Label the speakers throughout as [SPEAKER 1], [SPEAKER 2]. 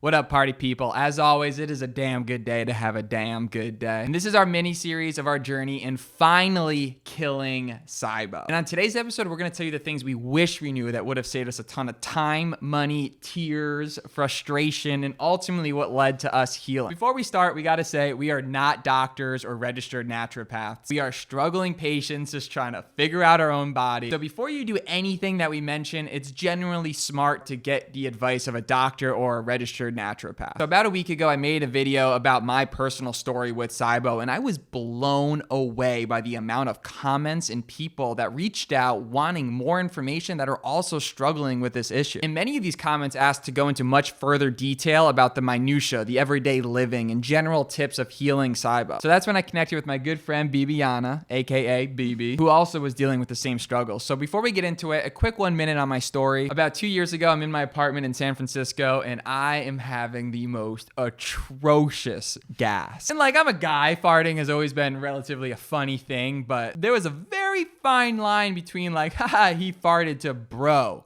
[SPEAKER 1] What up, party people? As always, it is a damn good day to have a damn good day. And this is our mini-series of our journey in finally killing SIBO. And on today's episode, we're going to tell you the things we wish we knew that would have saved us a ton of time, money, tears, frustration, and ultimately what led to us healing. Before we start, we got to say we are not doctors or registered naturopaths. We are struggling patients just trying to figure out our own body. So before you do anything that we mention, it's generally smart to get the advice of a doctor or a registered naturopath. So about a week ago, I made a video about my personal story with SIBO, and I was blown away by the amount of comments and people that reached out wanting more information that are also struggling with this issue. And many of these comments asked to go into much further detail about the minutia, the everyday living, and general tips of healing SIBO. So that's when I connected with my good friend Bibi, aka Bibi, who also was dealing with the same struggles. So before we get into it, a quick 1 minute on my story. About 2 years ago, I'm in my apartment in San Francisco, and I am having the most atrocious gas. And like, I'm a guy, farting has always been relatively a funny thing, but there was a very fine line between like, haha, he farted to bro,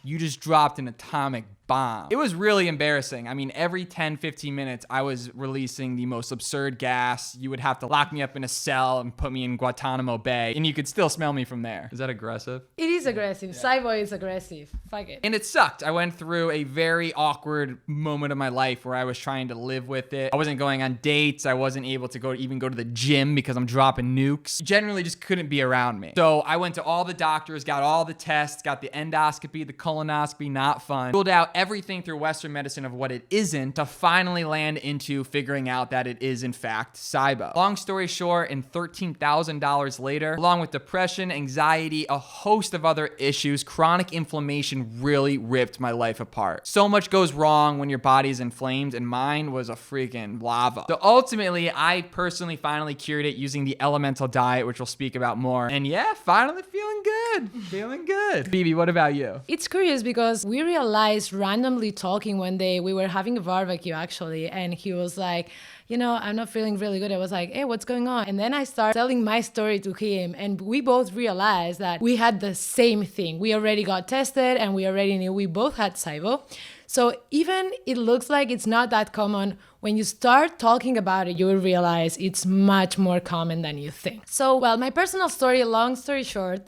[SPEAKER 1] you just dropped an atomic bomb. It was really embarrassing. I mean, every 10, 15 minutes, I was releasing the most absurd gas. You would have to lock me up in a cell and put me in Guantanamo Bay, and you could still smell me from there. Is that aggressive?
[SPEAKER 2] It is aggressive. Yeah. SIBO is aggressive. Fuck it.
[SPEAKER 1] And it sucked. I went through a very awkward moment of my life where I was trying to live with it. I wasn't going on dates. I wasn't able to even go to the gym because I'm dropping nukes. Generally just couldn't be around me. So I went to all the doctors, got all the tests, got the endoscopy, the colonoscopy, not fun. Ruled out everything through Western medicine of what it isn't to finally land into figuring out that it is in fact SIBO. Long story short, and $13,000 later, along with depression, anxiety, a host of other issues, chronic inflammation really ripped my life apart. So much goes wrong when your body's inflamed, and mine was a freaking lava. So ultimately, I personally finally cured it using the elemental diet, which we'll speak about more. And yeah, finally feeling good. Feeling good. Bibi, what about you?
[SPEAKER 2] It's curious because we realized randomly talking one day, we were having a barbecue actually, and he was like, you know, I'm not feeling really good. I was like, hey, what's going on? And then I started telling my story to him, and we both realized that we had the same thing. We already got tested and we already knew we both had SIBO. So even it looks like it's not that common, when you start talking about it, you will realize it's much more common than you think. So, well, my personal story, long story short,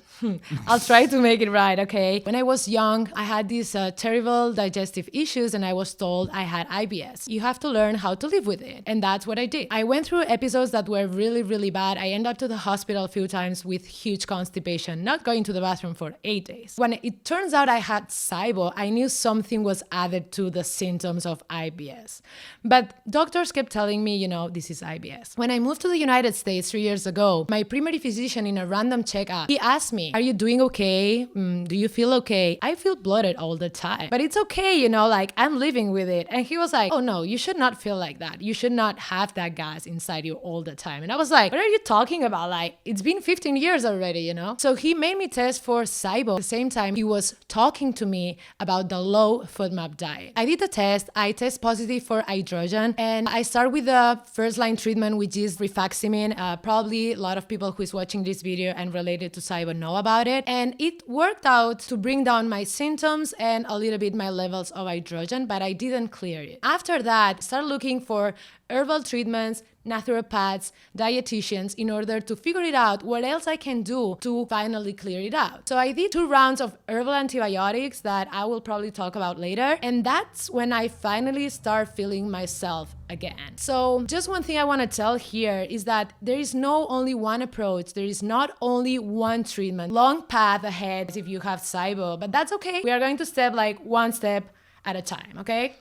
[SPEAKER 2] I'll try to make it right, okay? When I was young, I had these terrible digestive issues, and I was told I had IBS. You have to learn how to live with it. And that's what I did. I went through episodes that were really, really bad. I ended up to the hospital a few times with huge constipation, not going to the bathroom for 8 days. When it turns out I had SIBO, I knew something was added to the symptoms of IBS. But doctors kept telling me, you know, this is IBS. When I moved to the United States 3 years ago, my primary physician in a random checkup, he asked me, are you doing okay? Do you feel okay? I feel bloated all the time, but it's okay, you know, like I'm living with it. And he was like, oh no, you should not feel like that. You should not have that gas inside you all the time. And I was like, what are you talking about? Like, it's been 15 years already, you know? So he made me test for SIBO. At the same time, he was talking to me about the low FODMAP diet. I did the test. I test positive for hydrogen, and I start with the first line treatment, which is rifaximin. Probably a lot of people who is watching this video and related to SIBO know about it. And it worked out to bring down my symptoms and a little bit my levels of hydrogen, but I didn't clear it. After that, I started looking for herbal treatments, naturopaths, dietitians, in order to figure it out what else I can do to finally clear it out. So I did 2 rounds of herbal antibiotics that I will probably talk about later. And that's when I finally start feeling myself again. So just one thing I want to tell here is that there is no only one approach. There is not only one treatment. Long path ahead if you have SIBO, but that's okay. We are going to step like one step at a time, okay?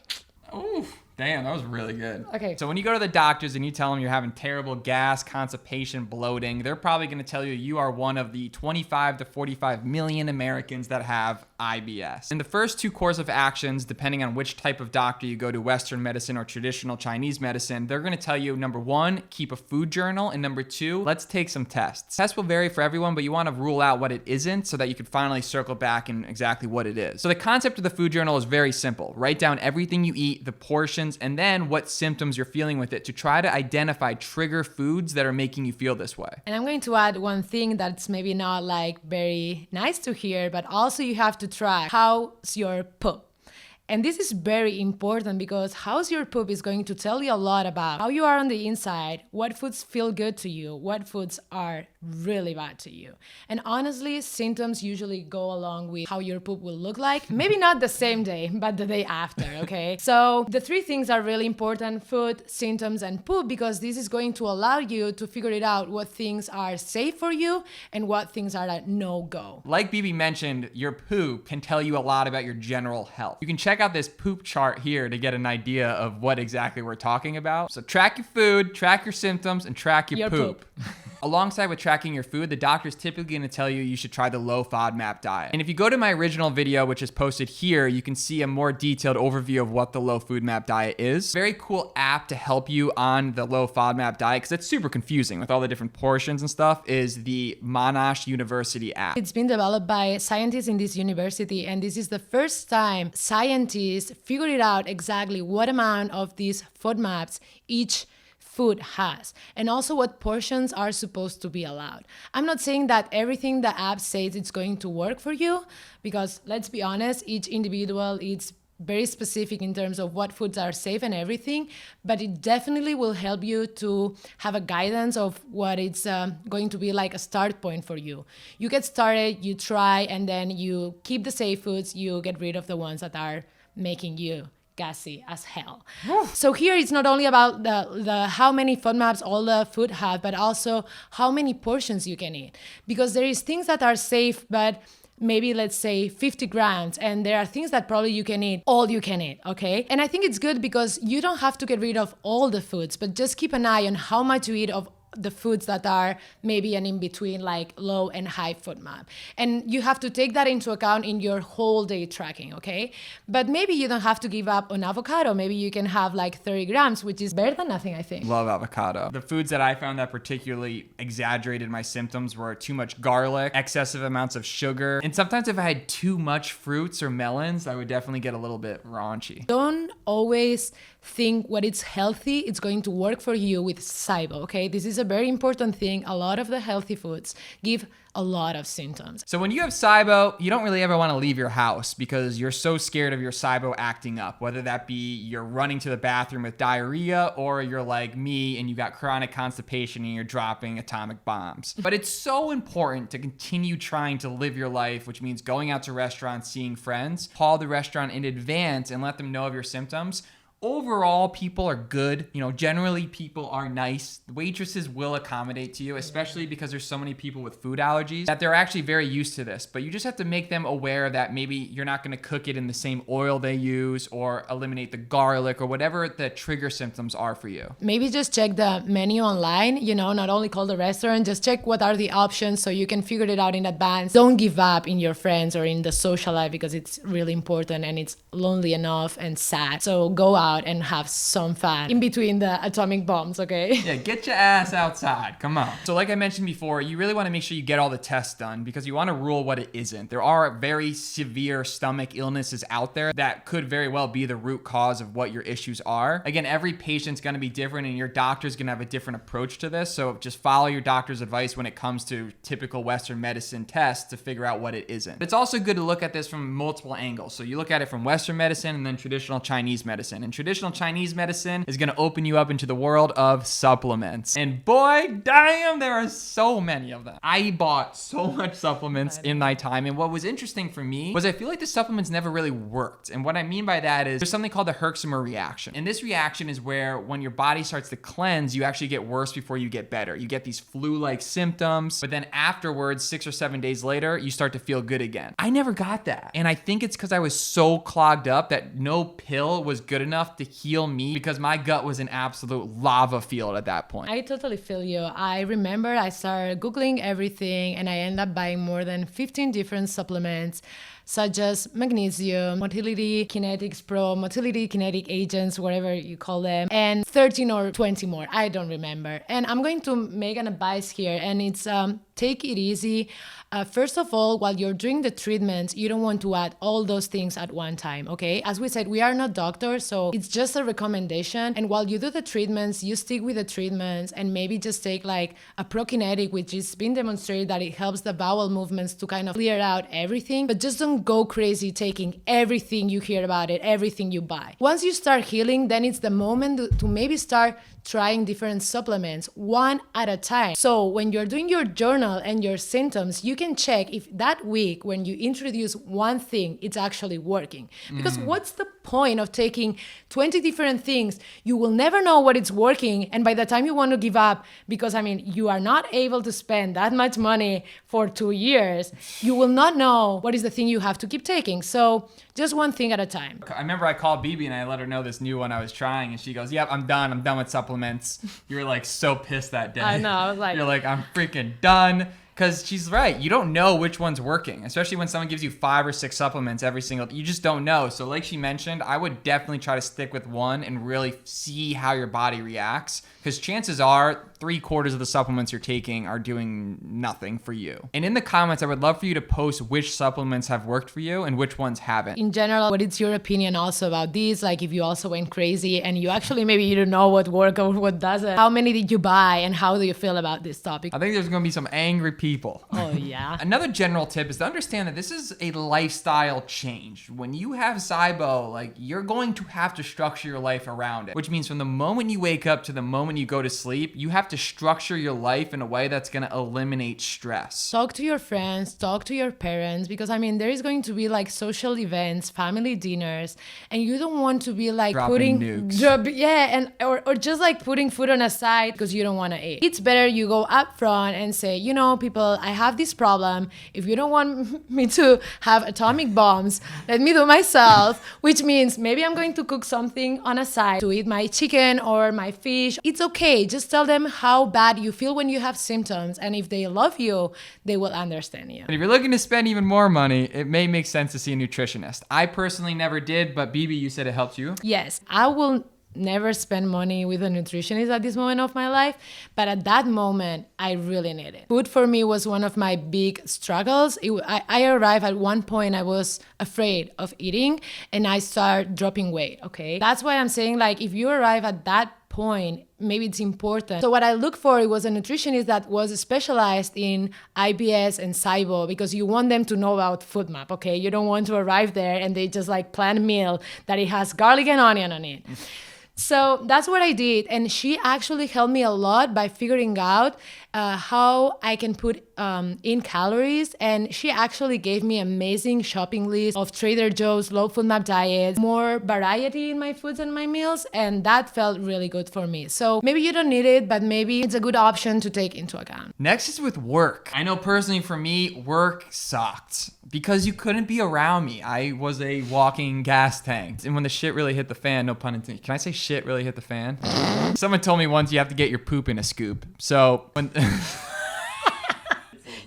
[SPEAKER 1] Oof. Damn, that was really good.
[SPEAKER 2] Okay.
[SPEAKER 1] So when you go to the doctors and you tell them you're having terrible gas, constipation, bloating, they're probably going to tell you you are one of the 25 to 45 million Americans that have IBS. In the first 2 course of actions, depending on which type of doctor you go to, Western medicine or traditional Chinese medicine, they're going to tell you, number 1, keep a food journal, and number 2, let's take some tests. Tests will vary for everyone, but you want to rule out what it isn't so that you can finally circle back in exactly what it is. So the concept of the food journal is very simple. Write down everything you eat, the portions, and then what symptoms you're feeling with it to try to identify trigger foods that are making you feel this way.
[SPEAKER 2] And I'm going to add one thing that's maybe not like very nice to hear, but also you have to track how's your poop. And this is very important because how's your poop is going to tell you a lot about how you are on the inside, what foods feel good to you, what foods are really bad to you. And honestly, symptoms usually go along with how your poop will look like. Maybe not the same day, but the day after, okay? So the three things are really important: food, symptoms, and poop, because this is going to allow you to figure it out what things are safe for you and what things are a no-go.
[SPEAKER 1] Like Bibi mentioned, your poop can tell you a lot about your general health. You can check out this poop chart here to get an idea of what exactly we're talking about. So track your food, track your symptoms, and track your poop. Alongside with tracking your food, the doctor's typically going to tell you should try the low FODMAP diet. And if you go to my original video, which is posted here, you can see a more detailed overview of what the low FODMAP diet is. Very cool app to help you on the low FODMAP diet, because it's super confusing with all the different portions and stuff, is the Monash University Act.
[SPEAKER 2] It's been developed by scientists in this university, and this is the first time scientists figured out exactly what amount of these FODMAPs each food has, and also what portions are supposed to be allowed. I'm not saying that everything the app says it's going to work for you, because let's be honest, each individual is very specific in terms of what foods are safe and everything, but it definitely will help you to have a guidance of what it's going to be like a start point for you. You get started, you try, and then you keep the safe foods, you get rid of the ones that are making you gassy as hell. So here it's not only about the how many FODMAPs all the food have, but also how many portions you can eat. Because there is things that are safe, but maybe let's say 50 grams, and there are things that probably you can eat all you can eat, okay? And I think it's good because you don't have to get rid of all the foods, but just keep an eye on how much you eat of the foods that are maybe an in-between, like low and high FODMAP. And you have to take that into account in your whole day tracking, okay? But maybe you don't have to give up on avocado. Maybe you can have like 30 grams, which is better than nothing, I think.
[SPEAKER 1] Love avocado. The foods that I found that particularly exaggerated my symptoms were too much garlic, excessive amounts of sugar, and sometimes if I had too much fruits or melons, I would definitely get a little bit raunchy.
[SPEAKER 2] Don't always think what is healthy, it's going to work for you with SIBO, okay? This is a very important thing. A lot of the healthy foods give a lot of symptoms.
[SPEAKER 1] So when you have SIBO, you don't really ever want to leave your house because you're so scared of your SIBO acting up, whether that be you're running to the bathroom with diarrhea or you're like me and you got chronic constipation and you're dropping atomic bombs. But it's so important to continue trying to live your life, which means going out to restaurants, seeing friends, call the restaurant in advance and let them know of your symptoms. Overall, people are good. Generally people are nice. Waitresses will accommodate to you, especially because there's so many people with food allergies that they're actually very used to this. But you just have to make them aware that maybe you're not going to cook it in the same oil they use or eliminate the garlic or whatever the trigger symptoms are for you.
[SPEAKER 2] Maybe just check the menu online, not only call the restaurant, just check what are the options so you can figure it out in advance. Don't give up in your friends or in the social life because it's really important and it's lonely enough and sad. So go out and have some fun in between the atomic bombs, okay?
[SPEAKER 1] Yeah, get your ass outside. Come on. So like I mentioned before, you really want to make sure you get all the tests done because you want to rule what it isn't. There are very severe stomach illnesses out there that could very well be the root cause of what your issues are. Again, every patient's going to be different and your doctor's going to have a different approach to this. So just follow your doctor's advice when it comes to typical Western medicine tests to figure out what it isn't. But it's also good to look at this from multiple angles. So you look at it from Western medicine and then traditional Chinese medicine. And traditional Chinese medicine is going to open you up into the world of supplements. And boy, damn, there are so many of them. I bought so much supplements in my time. And what was interesting for me was I feel like the supplements never really worked. And what I mean by that is there's something called the Herxheimer reaction. And this reaction is where when your body starts to cleanse, you actually get worse before you get better. You get these flu-like symptoms, but then afterwards, 6 or 7 days later, you start to feel good again. I never got that. And I think it's because I was so clogged up that no pill was good enough to heal me because my gut was an absolute lava field at that point.
[SPEAKER 2] I totally feel you. I remember I started Googling everything and I ended up buying more than 15 different supplements such as magnesium, motility kinetics pro, motility kinetic agents, whatever you call them, and 13 or 20 more. I don't remember. And I'm going to make an advice here, and it's take it easy. First of all, while you're doing the treatments, you don't want to add all those things at one time, okay? As we said, we are not doctors, so it's just a recommendation. And while you do the treatments, you stick with the treatments and maybe just take like a prokinetic, which has been demonstrated that it helps the bowel movements to kind of clear out everything. But just don't don't go crazy taking everything you hear about it, everything you buy. Once you start healing, then it's the moment to maybe start trying different supplements one at a time. So when you're doing your journal and your symptoms, you can check if that week when you introduce one thing, it's actually working. Because what's the point of taking 20 different things? You will never know what it's working. And by the time you want to give up, because you are not able to spend that much money for 2 years, you will not know what is the thing you have to keep taking. So just one thing at a time.
[SPEAKER 1] I remember I called Bibi and I let her know this new one I was trying, and she goes, "Yep, I'm done with supplements." You were like so pissed that day.
[SPEAKER 2] I know. I was like,
[SPEAKER 1] you're like, "I'm freaking done." Because she's right. You don't know which one's working, especially when someone gives you 5 or 6 supplements every single day. You just don't know. So like she mentioned, I would definitely try to stick with one and really see how your body reacts, because chances are 3/4 of the supplements you're taking are doing nothing for you. And in the comments, I would love for you to post which supplements have worked for you and which ones haven't.
[SPEAKER 2] In general, what is your opinion also about these? Like if you also went crazy and you actually maybe you don't know what works or what doesn't. How many did you buy and how do you feel about this topic?
[SPEAKER 1] I think there's going to be some angry people.
[SPEAKER 2] Oh, yeah.
[SPEAKER 1] Another general tip is to understand that this is a lifestyle change. When you have SIBO, like, you're going to have to structure your life around it, which means from the moment you wake up to the moment you go to sleep, you have to structure your life in a way that's going to eliminate stress.
[SPEAKER 2] Talk to your friends, talk to your parents, because there is going to be like social events, family dinners, and you don't want to be like
[SPEAKER 1] Dropping nukes.
[SPEAKER 2] Or just like putting food on a side because you don't want to eat. It's better you go up front and say, people, I have this problem. If you don't want me to have atomic bombs, let me do myself, which means maybe I'm going to cook something on a side to eat my chicken or my fish. It's okay. Just tell them how bad you feel when you have symptoms. And if they love you, they will understand you.
[SPEAKER 1] And if you're looking to spend even more money, it may make sense to see a nutritionist. I personally never did, but Bibi, you said it helped you.
[SPEAKER 2] Yes, I will never spend money with a nutritionist at this moment of my life, but at that moment I really need it. Food for me was one of my big struggles. I arrived at one point, I was afraid of eating and I started dropping weight. Okay, that's why I'm saying, like, if you arrive at that point, maybe it's important. So what I look for, it was a nutritionist that was specialized in IBS and SIBO, because you want them to know about FoodMap, okay? You don't want to arrive there and they just like plan a meal that it has garlic and onion on it. So that's what I did. And she actually helped me a lot by figuring out how I can put in calories. And she actually gave me amazing shopping list of Trader Joe's low FoodMap diets, more variety in my foods and my meals. And that felt really good for me. So maybe you don't need it, but maybe it's a good option to take into account.
[SPEAKER 1] Next is with work. I know personally for me, work sucked because you couldn't be around me. I was a walking gas tank. And when the shit really hit the fan, no pun intended. Can I say shit really hit the fan? Someone told me once you have to get your poop in a scoop. So when...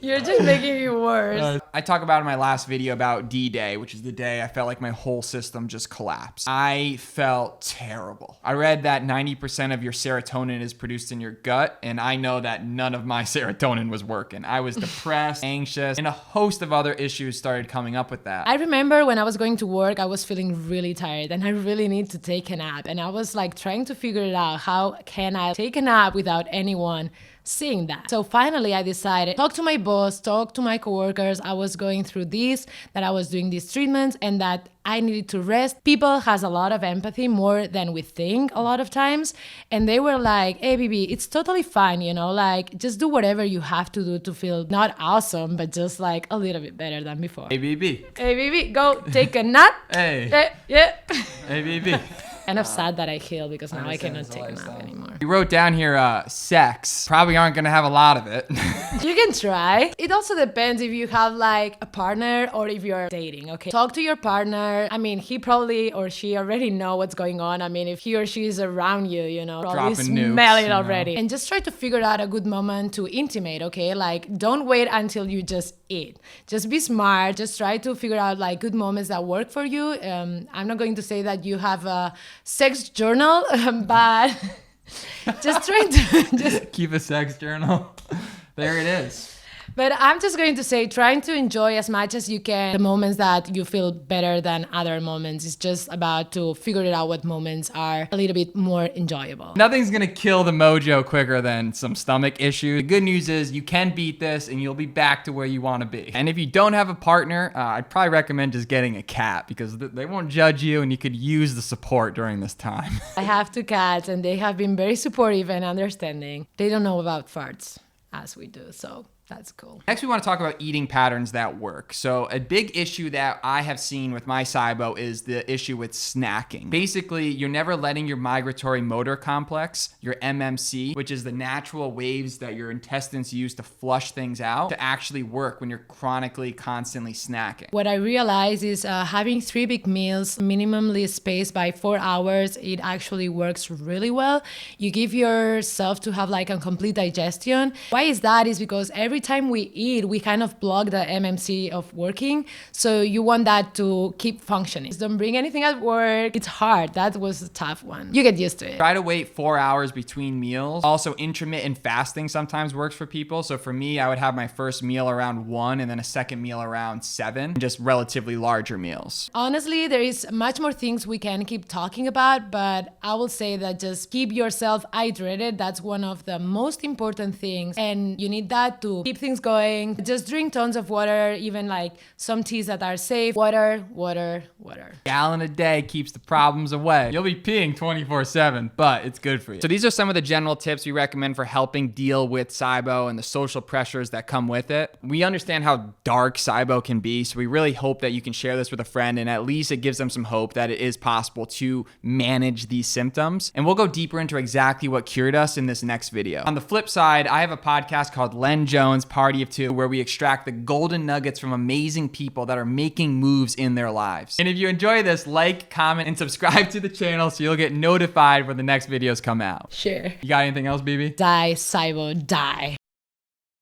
[SPEAKER 2] You're just making it worse.
[SPEAKER 1] I talk about in my last video about D-Day, which is the day I felt like my whole system just collapsed. I felt terrible. I read that 90% of your serotonin is produced in your gut, and I know that none of my serotonin was working. I was depressed, anxious, and a host of other issues started coming up with that.
[SPEAKER 2] I remember when I was going to work, I was feeling really tired and I really need to take a nap. And I was like trying to figure it out. How can I take a nap without anyone seeing that? So finally I decided, talk to my boss, talk to my coworkers. I was going through this, that I was doing these treatments and that I needed to rest. People has a lot of empathy, more than we think a lot of times. And they were like, hey, Bibi, it's totally fine, like just do whatever you have to do to feel not awesome, but just like a little bit better than before.
[SPEAKER 1] Hey, Bibi.
[SPEAKER 2] Hey, Bibi, go take a nap.
[SPEAKER 1] Hey.
[SPEAKER 2] Yeah.
[SPEAKER 1] Hey, Bibi.
[SPEAKER 2] Kind of sad that I healed because now I cannot take a nap anymore.
[SPEAKER 1] You wrote down here, sex. Probably aren't gonna have a lot of it.
[SPEAKER 2] You can try. It also depends if you have like a partner or if you're dating, okay? Talk to your partner. He probably or she already know what's going on. If he or she is around you, probably
[SPEAKER 1] Dropping
[SPEAKER 2] smell
[SPEAKER 1] nukes,
[SPEAKER 2] it already. And just try to figure out a good moment to intimate, okay? Like, don't wait until you just eat. Just be smart. Just try to figure out like good moments that work for you. I'm not going to say that you have a sex journal, but just trying to just
[SPEAKER 1] keep a sex journal. There it is.
[SPEAKER 2] But I'm just going to say, trying to enjoy as much as you can the moments that you feel better than other moments. It's just about to figure it out what moments are a little bit more enjoyable.
[SPEAKER 1] Nothing's gonna kill the mojo quicker than some stomach issues. The good news is you can beat this and you'll be back to where you wanna be. And if you don't have a partner, I'd probably recommend just getting a cat because they won't judge you and you could use the support during this time.
[SPEAKER 2] I have 2 cats and they have been very supportive and understanding. They don't know about farts as we do, so that's cool.
[SPEAKER 1] Next, we want to talk about eating patterns that work. So a big issue that I have seen with my SIBO is the issue with snacking. Basically, you're never letting your migratory motor complex, your MMC, which is the natural waves that your intestines use to flush things out, to actually work when you're chronically, constantly snacking.
[SPEAKER 2] What I realize is having 3 big meals, minimally spaced by 4 hours, it actually works really well. You give yourself to have like a complete digestion. Why is that? Is because every time we eat, we kind of block the MMC of working. So you want that to keep functioning. Just don't bring anything at work. It's hard. That was a tough one. You get used to it.
[SPEAKER 1] Try to wait 4 hours between meals. Also, intermittent fasting sometimes works for people. So for me, I would have my first meal around 1 and then a second meal around 7, just relatively larger meals.
[SPEAKER 2] Honestly, there is much more things we can keep talking about, but I will say that just keep yourself hydrated. That's one of the most important things. And you need that to keep things going. Just drink tons of water, even like some teas that are safe. Water, water, water.
[SPEAKER 1] Gallon a day keeps the problems away. You'll be peeing 24/7, but it's good for you. So these are some of the general tips we recommend for helping deal with SIBO and the social pressures that come with it. We understand how dark SIBO can be, so we really hope that you can share this with a friend and at least it gives them some hope that it is possible to manage these symptoms. And we'll go deeper into exactly what cured us in this next video. On the flip side, I have a podcast called Len Jones Party of 2, where we extract the golden nuggets from amazing people that are making moves in their lives. And if you enjoy this, like, comment, and subscribe to the channel so you'll get notified when the next videos come out.
[SPEAKER 2] Sure.
[SPEAKER 1] You got anything else, Bibi?
[SPEAKER 2] Die, SIBO, die.